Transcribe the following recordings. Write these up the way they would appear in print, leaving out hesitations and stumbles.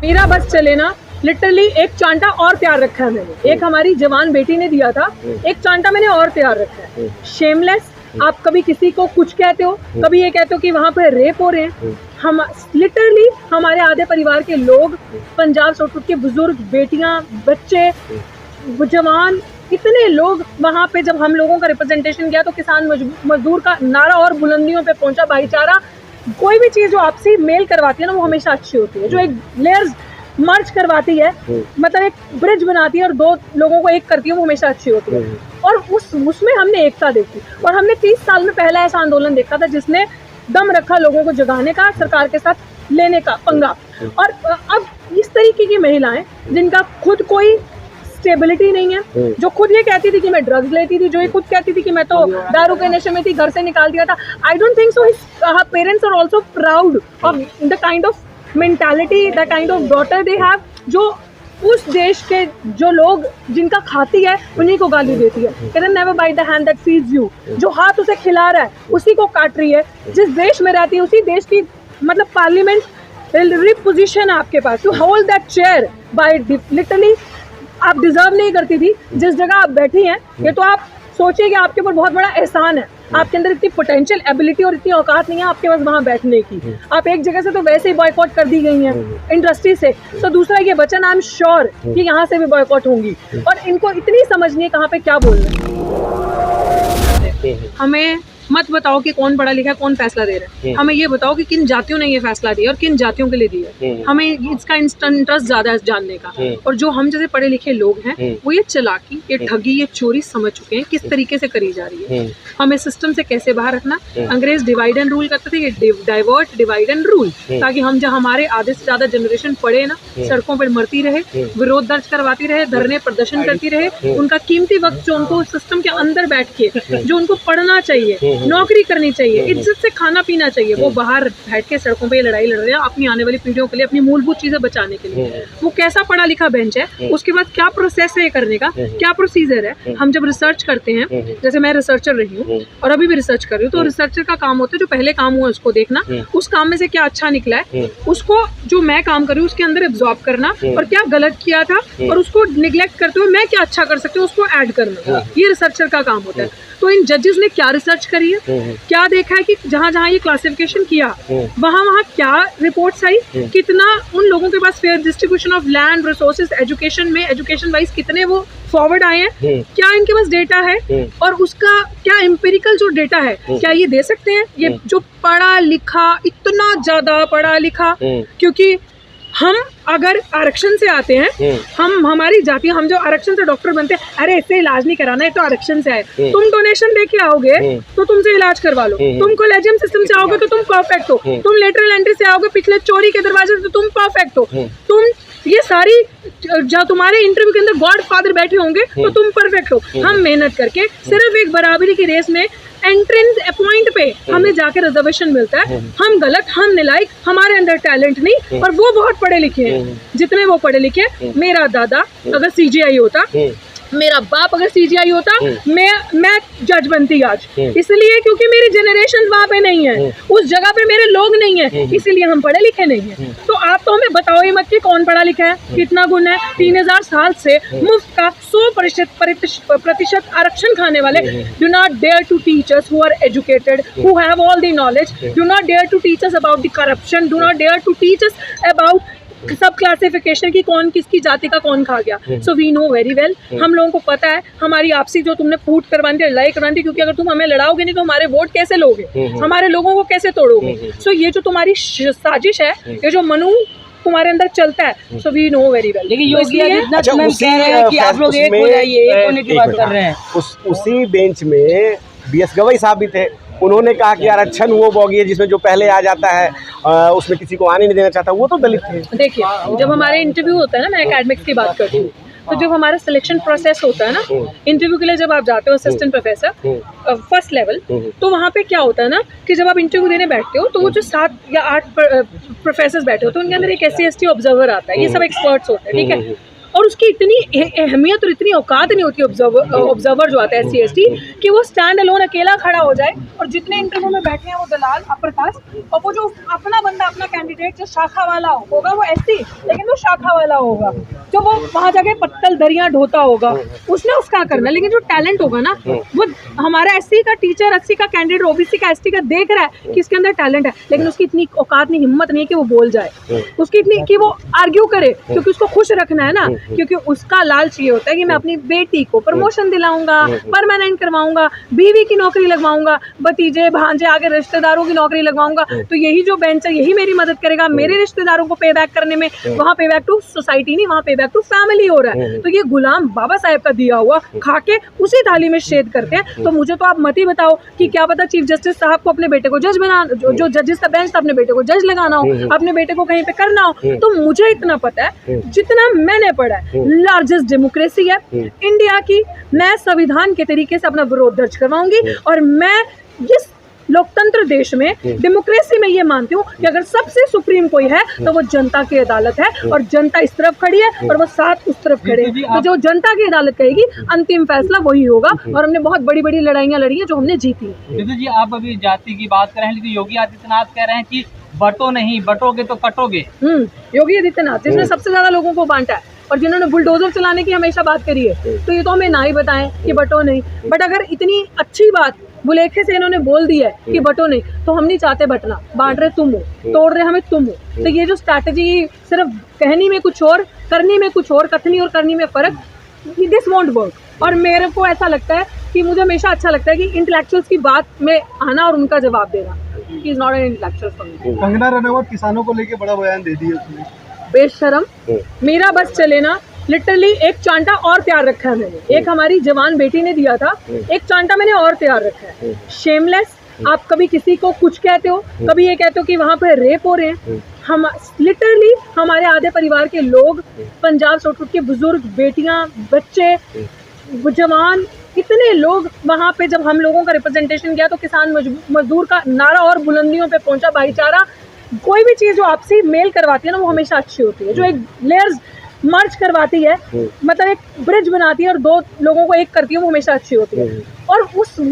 मेरा बस चले ना, लिटरली एक चांटा और तैयार रखा है मैंने। एक हमारी जवान बेटी ने दिया था, एक चांटा मैंने और तैयार रखा है। शेमलेस। आप कभी किसी को कुछ कहते हो, कभी ये कहते हो कि वहाँ पे रेप हो रहे हैं। हम लिटरली हमारे आधे परिवार के लोग, पंजाब से उठ के बुजुर्ग, बेटियां, बच्चे, जवान, कितने लोग वहाँ पे, जब हम लोगों का रिप्रेजेंटेशन किया तो किसान मजदूर का नारा और बुलंदियों पे पहुंचा। भाईचारा, कोई भी चीज जो आपसी मेल करवाती है ना, वो हमेशा अच्छी होती है। जो एक लेयर्स मर्ज करवाती है, मतलब एक ब्रिज बनाती है और दो लोगों को एक करती है, वो हमेशा अच्छी होती है। और उसमें हमने एकता देखी, और हमने 30 साल में पहला ऐसा आंदोलन देखा था जिसने दम रखा लोगों को जगाने का, सरकार के साथ लेने का पंगा। और अब इस तरीके की महिलाएं जिनका खुद कोई स्टेबिलिटी नहीं है, जो खुद ये कहती थी कि मैं ड्रग्स लेती थी, जो ये खुद कहती थी कि मैं तो दारू के नशे में थी, घर से निकाल दिया था। I don't think so her parents are also proud of the kind of mentality, the kind of daughter they have, जो उस देश के जो लोग जिनका खाती है उन्हीं को गाली देती है। कहते हैं never bite the hand that feeds you। जो हाथ उसे खिला रहा है उसी को काट रही है। जिस देश में रहती है उसी देश की, मतलब पार्लियामेंट पोजीशन है आपके पास, to hold that chair by literally आप डिजर्व नहीं करती थी जिस जगह आप बैठी हैं। ये तो आप सोचिए कि आपके ऊपर बहुत बड़ा एहसान है। आपके अंदर इतनी पोटेंशियल एबिलिटी और इतनी औकात नहीं है आपके पास वहाँ बैठने की। आप एक जगह से तो वैसे ही बॉयकॉट कर दी गई हैं इंडस्ट्री से, तो दूसरा ये वचन आई एम श्योर कि यहाँ से भी बॉयकॉट होंगी। और इनको इतनी समझ नहीं है कहाँ पे क्या बोलना है। हमें मत बताओ कि कौन पढ़ा लिखा है, कौन फैसला दे रहा है। हमें ये बताओ कि किन जातियों ने ये फैसला दिया और किन जातियों के लिए दिया। हमें इसका इंटरेस्ट ज्यादा है जानने का। और जो हम जैसे पढ़े लिखे लोग हैं वो ये चालाकी, ये ठगी, ये चोरी समझ चुके हैं किस तरीके से करी जा रही है। हमें सिस्टम से कैसे बाहर रखना। अंग्रेज डिवाइड एंड रूल करते थे, ये डाइवर्ट, डिवाइड एंड रूल, ताकि हम जब हमारे आधे से ज्यादा जनरेशन पढ़े ना, सड़कों पर मरती रहे, विरोध दर्ज करवाती रहे, धरने प्रदर्शन करती रहे। उनका कीमती वक्त जो उनको सिस्टम के अंदर बैठ के जो उनको पढ़ना चाहिए, नौकरी करनी चाहिए, इज्जत से खाना पीना चाहिए, वो बाहर बैठ के सड़कों पे लड़ाई लड़ रहे हैं अपनी आने वाली पीढ़ियों के लिए, अपनी मूलभूत चीजें बचाने के लिए। वो कैसा पढ़ा लिखा बेंच है, उसके बाद क्या प्रोसेस है ये करने का, क्या प्रोसीजर है। हम जब रिसर्च करते हैं, जैसे मैं रिसर्चर रही हूँ और अभी भी रिसर्च कर रही हूँ, तो रिसर्चर का काम होता है जो पहले काम हुआ उसको देखना, उस काम में से क्या अच्छा निकला है उसको जो मैं काम कर रही हूँ उसके अंदर एब्जॉर्ब करना, और क्या गलत किया था और उसको निगलेक्ट करते हुए मैं क्या अच्छा कर सकती हूँ उसको ऐड करना। ये रिसर्चर का काम होता है। तो इन जजेस ने क्या रिसर्च करी है, क्या देखा है कि जहाँ जहाँ ये क्लासिफिकेशन किया वहाँ क्या रिपोर्ट्स आई, कितना उन लोगों के पास fair distribution of land resources, education में एजुकेशन वाइज कितने वो फॉरवर्ड आए हैं, क्या इनके पास डेटा है, और उसका क्या एम्पिरिकल जो डेटा है क्या ये दे सकते हैं। ये जो पढ़ा लिखा, इतना ज्यादा पढ़ा लिखा, क्योंकि हम अगर आरक्षण से आते हैं, हम हमारी जाति, हम जो आरक्षण से डॉक्टर बनते हैं, अरे इससे इलाज नहीं कराना है तो आरक्षण से आए। तुम डोनेशन दे के आओगे तो तुमसे इलाज करवा लो, तुम कॉलेजियम सिस्टम से आओगे तो तुम परफेक्ट हो, तुम लेटरल एंट्री से आओगे पिछले चोरी के दरवाजे से तो तुम परफेक्ट हो, तुम ये सारी जो तुम्हारे इंटरव्यू के अंदर गॉड फादर बैठे होंगे तो तुम परफेक्ट हो। हम मेहनत करके सिर्फ एक बराबरी की रेस में एंट्रेंस पॉइंट पे हमें जाके रिजर्वेशन मिलता है। हम गलत, हम निलायक, हमारे अंदर टैलेंट नहीं, और वो बहुत पढ़े लिखे हैं। जितने वो पढ़े लिखे, मेरा दादा अगर सीजीआई होता, मेरा बाप अगर सीजीआई होता, मैं जज बनती आज, इसलिए क्योंकि मेरी जनरेशन वहाँ पे नहीं है, उस जगह पे मेरे लोग नहीं है, इसीलिए हम पढ़े लिखे नहीं है। तो आप तो हमें बताओ ही मत कि कौन पढ़ा लिखा है, कितना गुण है। 3000 साल से मुफ्त का 100% आरक्षण खाने वाले, do not dare to teach us who are educated, who have all the knowledge, do not dare to teach us about the corruption, do not dare to teach us about subclassification की कौन किसकी जाति का कौन खा गया। So we know very well, हम लोगों को पता है हमारी आपसी जो तुमने फूट करवानी थी, लड़ाई करवानी थी, क्योंकि अगर तुम हमें लड़ाओगे नहीं तो हमारे वोट कैसे लोगे, हमारे लोगों को कैसे तोड़ोगे। सो ये जो तुम्हारी साजिश है, ये जो मनु तुम्हारे अंदर चलता है, so we know very well. लेकिन योगी आदित्यनाथ कह रहे हैं कि आप लोग एक हो जाइए, एक होने की बात कर रहे हैं। उसी बेंच में बीएस गवई साहब भी थे, उन्होंने कहा कि आरक्षण वो बोगी है जिसमें जो पहले आ जाता है उसमें किसी को आने नहीं देना चाहता, वो तो दलित थे। देखिए, जब हमारे इंटरव्यू होता है ना, मैं एकेडमिक्स की बात करती हूँ, तो जब हमारा सिलेक्शन प्रोसेस होता है ना, इंटरव्यू के लिए जब आप जाते हो असिस्टेंट प्रोफेसर फर्स्ट लेवल, तो वहाँ पे क्या होता है ना कि जब आप इंटरव्यू देने बैठते हो तो वो जो 7 या 8 प्रोफेसर बैठे होते हैं उनके अंदर एक SC/ST ऑब्जर्वर आता है। ये सब एक्सपर्ट्स होते हैं, ठीक है, और उसकी इतनी अहमियत और इतनी औकात नहीं होती ऑब्जर्वर जो आता है SC/ST, कि वो स्टैंड अलोन अकेला खड़ा हो जाए और जितने इंटरव्यू में बैठे हैं वो दलाल अपर कास्ट, और वो जो अपना बंदा, अपना कैंडिडेट जो शाखा वाला होगा वो SC, लेकिन वो शाखा वाला होगा, जो वो वहाँ जाके पत्तल दरिया ढोता होगा, उसने उसका करना। लेकिन जो टैलेंट होगा ना, वो हमारा एससी का टीचर, एससी का कैंडिडेट, ओबीसी का, एसटी का देख रहा है कि इसके अंदर टैलेंट है, लेकिन उसकी इतनी औकात नहीं, हिम्मत नहीं है कि वो बोल जाए, उसकी इतनी कि वो आर्ग्यू करे, क्योंकि उसको खुश रखना है ना। क्योंकि उसका लालच ये होता है कि मैं अपनी बेटी को प्रमोशन दिलाऊंगा, परमानेंट करवाऊंगा, बीवी की नौकरी लगवाऊंगा, भतीजे भांजे आगे रिश्तेदारों की नौकरी लगवाऊंगा, तो यही जो बेंच है यही मेरी मदद करेगा मेरे रिश्तेदारों को पे बैक करने में। वहाँ पे बैक टू सोसाइटी नहीं, वहाँ पे बैक टू फैमिली हो रहा है। तो ये गुलाम बाबा साहेब का दिया हुआ खा के उसी थाली में छेद करते हैं। तो मुझे तो आप मत ही बताओ कि क्या पता चीफ जस्टिस साहब को अपने बेटे को जज बना, जो जजेस का बेंच था, अपने बेटे को जज लगाना हो, अपने बेटे को कहीं पे करना हो। तो मुझे इतना पता है, जितना मैंने पढ़ा है, लार्जेस्ट डेमोक्रेसी है इंडिया की। मैं संविधान के तरीके से अपना विरोध दर्ज करवाऊंगी, और मैं इस लोकतंत्र देश में, डेमोक्रेसी में ये मानती हूँ कि अगर सबसे सुप्रीम कोई है तो वो जनता की अदालत है, और जनता इस तरफ खड़ी है और वो साथ उस तरफ खड़े हैं। तो जो जनता की अदालत कहेगी, अंतिम फैसला वही होगा। और हमने बहुत बड़ी बड़ी लड़ाइयाँ लड़ी हैं जो हमने जीती हैं। दीदी जी, आप अभी जाति की बात कर रहे हैं, लेकिन योगी आदित्यनाथ कह रहे हैं कि बटो नहीं, बटोगे तो कटोगे। योगी आदित्यनाथ जिसने सबसे ज्यादा लोगों को बांटा है और जिन्होंने बुलडोजर चलाने की हमेशा बात करी है, तो ये तो हमें ना ही बताएं कि बटो नहीं। बट अगर इतनी अच्छी बात बुलेखे से इन्होंने बोल दी है कि बटो नहीं, तो हम नहीं चाहते बटना। बांट रहे तुम हो, तोड़ रहे हमें तुम हो। तो ये जो स्ट्रैटेजी सिर्फ कहनी में कुछ और, करनी में कुछ और, कथनी और करनी में फर्क, दिस वोंट वर्क। और मेरे को ऐसा लगता है कि मुझे हमेशा अच्छा लगता है कि इंटेलेक्चुअल्स की बात में आना और उनका जवाब देना। He is not an intellectual for me. Kangana Ranaut किसानों को लेके बड़ा बयान दे दिया उसने। बेशरम, मेरा बस चले ना, लिटरली एक चांटा और तैयार रखा है मैंने। एक हमारी जवान बेटी ने दिया था, एक चांटा मैंने और तैयार रखा है। शेमलेस, आप कभी किसी को कुछ कहते हो, कभी ये कहते हो कि वहाँ पे रेप हो रहे हैं। हम लिटरली हमारे आधे परिवार के लोग, पंजाब से उठ के बुजुर्ग, बेटियां, बच्चे, जवान, इतने लोग वहाँ पे, जब हम लोगों का रिप्रेजेंटेशन किया तो किसान मजदूर का नारा और बुलंदियों पे पहुंचा। भाईचारा, कोई भी चीज़ जो आपसे मेल करवाती है ना, वो हमेशा अच्छी होती है। जो एक लेयर्स मर्ज करवाती है, मतलब एक ब्रिज बनाती है और दो लोगों को एक करती है, वो हमेशा अच्छी होती है। और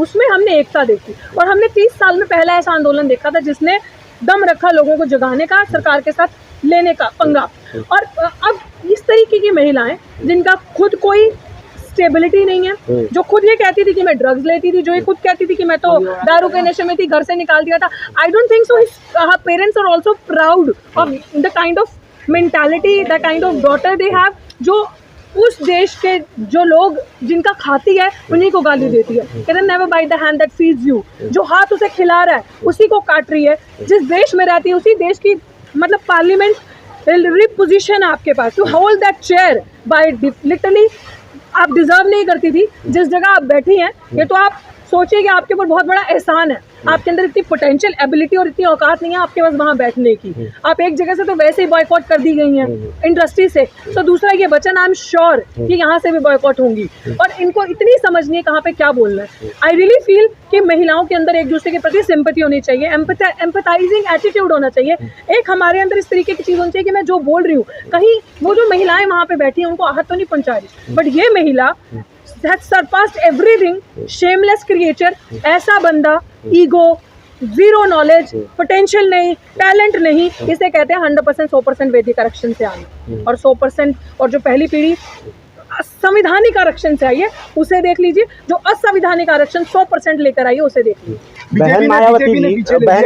उसमें हमने एकता देखी, और हमने 30 साल में पहला ऐसा आंदोलन देखा था जिसने दम रखा लोगों को जगाने का, सरकार के साथ लेने का पंगा। और अब इस तरीके की महिलाएं जिनका खुद कोई स्टेबिलिटी नहीं है, जो खुद ये कहती थी कि मैं ड्रग्स लेती थी, जो ये खुद कहती थी कि मैं तो दारू के नशे में थी, घर से निकाल दिया था। I don't think so his parents are also proud of the kind of mentality, the kind of daughter they have, जो उस देश के जो लोग जिनका खाती है उन्हीं को गाली देती है। कहते never bite the hand that feeds you, जो हाथ उसे खिला रहा है उसी को काट रही है। जिस देश में रहती है उसी देश की, मतलब पार्लियामेंट रिपोजिशन है आपके पास, to hold that chair by literally आप डिजर्व नहीं करती थी जिस जगह आप बैठी हैं। ये तो आप सोचिए कि आपके ऊपर बहुत बड़ा एहसान है, आपके अंदर इतनी पोटेंशियल एबिलिटी और इतनी औकात नहीं है आपके पास वहाँ बैठने की। आप एक जगह से तो वैसे ही बॉयकॉट कर दी गई हैं इंडस्ट्री से, तो दूसरा ये बचन आई एम श्योर कि यहाँ से भी बॉयकॉट होंगी। और इनको इतनी समझ नहीं है कहाँ पे क्या बोलना है। आई रियली फील कि महिलाओं के अंदर एक दूसरे के प्रति सिंपैथी होनी चाहिए, एम्पैथाइजिंग एटीट्यूड होना चाहिए। एक हमारे अंदर इस तरीके की चीज़ होनी चाहिए कि मैं जो बोल रही हूँ, कहीं वो जो महिलाएं वहाँ पे बैठी हैं उनको आहत तो नहीं पहुँचा रही, बट ये महिला that surpassed everything, shameless creature, ऐसा बंदा, ईगो, जीरो नॉलेज, पोटेंशियल नहीं, टैलेंट नहीं, इसे कहते हैं 100% 100% वैदिक आरक्षण से आना। और 100% और जो पहली पीढ़ी संवैधानिक आरक्षण से आई है उसे देख लीजिए, जो असंवैधानिक आरक्षण 100% लेकर आई है उसे देख लीजिए। बहन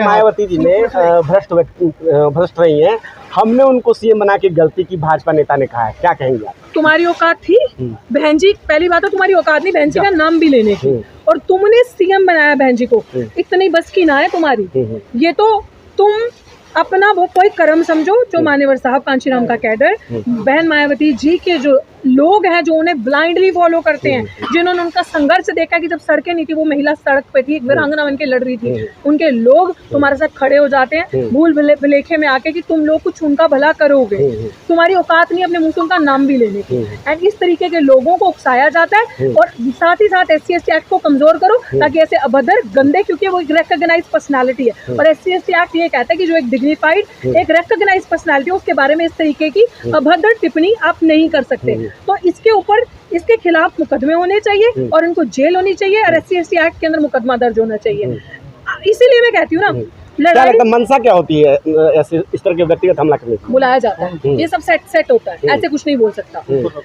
मायावती जी ने भ्रष्ट रही हैं, हमने उनको सीएम बना के गलती की, भाजपा नेता ने कहा है, क्या कहेंगे आप? तुम्हारी औकात थी बहन जी, पहली बात तो तुम्हारी औकात नहीं बहन जी का नाम भी लेने की, और तुमने सीएम बनाया बहन जी को, इतनी बस की ना है तुम्हारी। ये तो तुम अपना वो कोई कर्म समझो जो मान्यवर साहब कांशीराम का कैडर, बहन मायावती जी के जो लोग हैं जो उन्हें ब्लाइंडली फॉलो करते हैं, जिन्होंने उनका संघर्ष देखा कि जब सड़कें नहीं थी वो महिला सड़क पे थी, वीरांगना बन के लड़ रही थी, उनके लोग तुम्हारे साथ खड़े हो जाते हैं भूल भुलेखे में आके कि तुम लोग कुछ उनका भला करोगे। तुम्हारी औकात नहीं अपने मुंह से उनका नाम भी लेने की। एंड इस तरीके के लोगों को उकसाया जाता है, और साथ ही साथ SC/ST एक्ट को कमजोर करो ताकि ऐसे अभद्र गंदे, क्योंकि वो एक रिकॉग्नाइज्ड पर्सनालिटी है, और SC/ST एक्ट ये कहता है कि जो एक डिग्निफाइड, एक रिकॉग्नाइज्ड पर्सनालिटी है उसके बारे में इस तरीके की अभद्र टिप्पणी आप नहीं कर सकते। तो इसके ऊपर, इसके खिलाफ मुकदमे होने चाहिए और इनको जेल होनी चाहिए, और SC/ST एक्ट के अंदर मुकदमा दर्ज होना चाहिए। इसीलिए मैं कहती हूँ ना, क्या लड़ाई लगता है मंशा क्या होती है ऐसे इस तरह के व्यक्तिगत हमला करने की? बुलाया जाता है, ये सब सेट होता है, ऐसे कुछ नहीं बोल सकता।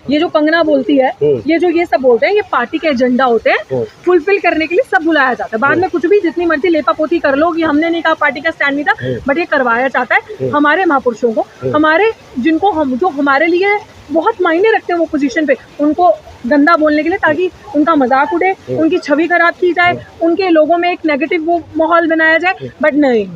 ये जो कंगना बोलती है, ये जो ये सब बोलते हैं, ये पार्टी के एजेंडा होते हैं, फुलफिल करने के लिए सब बुलाया जाता है। बाद में कुछ भी जितनी मर्जी लेपापोती कर लो कि हमने नहीं कहा, पार्टी का स्टैंड नहीं था, बट ये करवाया जाता है हमारे महापुरुषों को, हमारे जिनको हम जो हमारे लिए बहुत मायने रखते हैं वो पोजीशन पे, उनको गंदा बोलने के लिए, ताकि उनका मजाक उड़े, उनकी छवि खराब की जाए, उनके लोगों में एक नेगेटिव वो माहौल बनाया जाए। बट नहीं,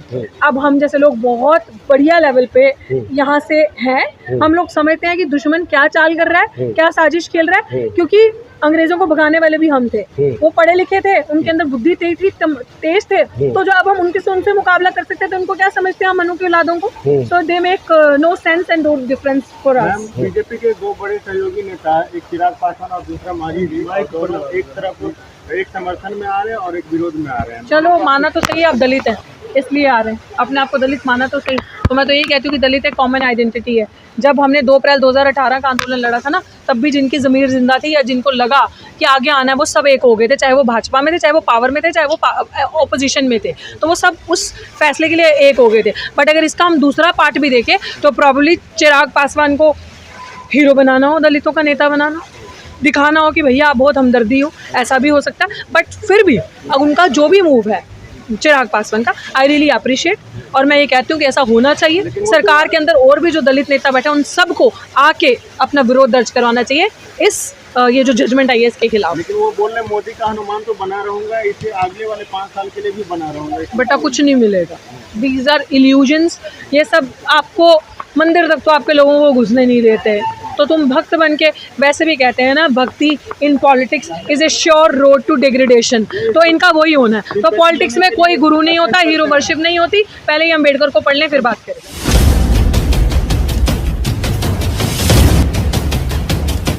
अब हम जैसे लोग बहुत बढ़िया लेवल पे यहाँ से हैं, हम लोग समझते हैं कि दुश्मन क्या चाल कर रहा है, क्या साजिश खेल रहा है, क्योंकि अंग्रेजों को भगाने वाले भी हम थे, वो पढ़े लिखे थे, उनके अंदर बुद्धि तेज थे, तो जो अब हम उनसे मुकाबला कर सकते थे, उनको क्या समझते हैं हम मनु की औलादों को? So they make no sense and no difference for us. BJP के दो बड़े सहयोगी नेता, एक चिराग पासवान और दूसरा माही जी, दोनों एक तरफ एक समर्थन में आ रहे हैं और एक विरोध में आ रहे हैं। चलो माना तो सही, आप दलित हैं इसलिए आ रहे हैं, अपने आप को दलित माना तो सही। तो मैं तो यही कहती हूँ कि दलित एक कॉमन आइडेंटिटी है। जब हमने 2 अप्रैल 2018 का आंदोलन लड़ा था ना, तब भी जिनकी ज़मीर जिंदा थी या जिनको लगा कि आगे आना है, वो सब एक हो गए थे, चाहे वो भाजपा में थे, चाहे वो पावर में थे, चाहे वो ऑपोजिशन में थे, तो वो सब उस फैसले के लिए एक हो गए थे। बट अगर इसका हम दूसरा पार्ट भी देखें तो प्रॉब्ली चिराग पासवान को हीरो बनाना हो, दलितों का नेता बनाना, दिखाना हो कि भैया आप बहुत हमदर्दी हो, ऐसा भी हो सकता है। बट फिर भी उनका जो भी मूव है चिराग पासवान का, आई रियली अप्रिशिएट, और मैं ये कहती हूँ कि ऐसा होना चाहिए। सरकार के अंदर और भी जो दलित नेता बैठे हैं, उन सबको आके अपना विरोध दर्ज करवाना चाहिए इस ये जो जजमेंट आई है इसके खिलाफ। लेकिन वो बोल रहे मोदी का हनुमान तो बना रहूंगा, इसे अगले वाले 5 साल के लिए भी बना रहूंगा। बेटा कुछ नहीं मिलेगा, दीज आर इल्यूजन्स, ये सब आपको मंदिर तक तो आपके लोगों को घुसने नहीं देते, तो तुम भक्त बन के, वैसे भी कहते हैं ना, bhakti in politics is a sure road to degradation, तो इनका वही होना है। तो पॉलिटिक्स में कोई गुरु नहीं होता, हीरो वर्शिप नहीं होती। पहले ही अम्बेडकर को पढ़ लें फिर बात करें।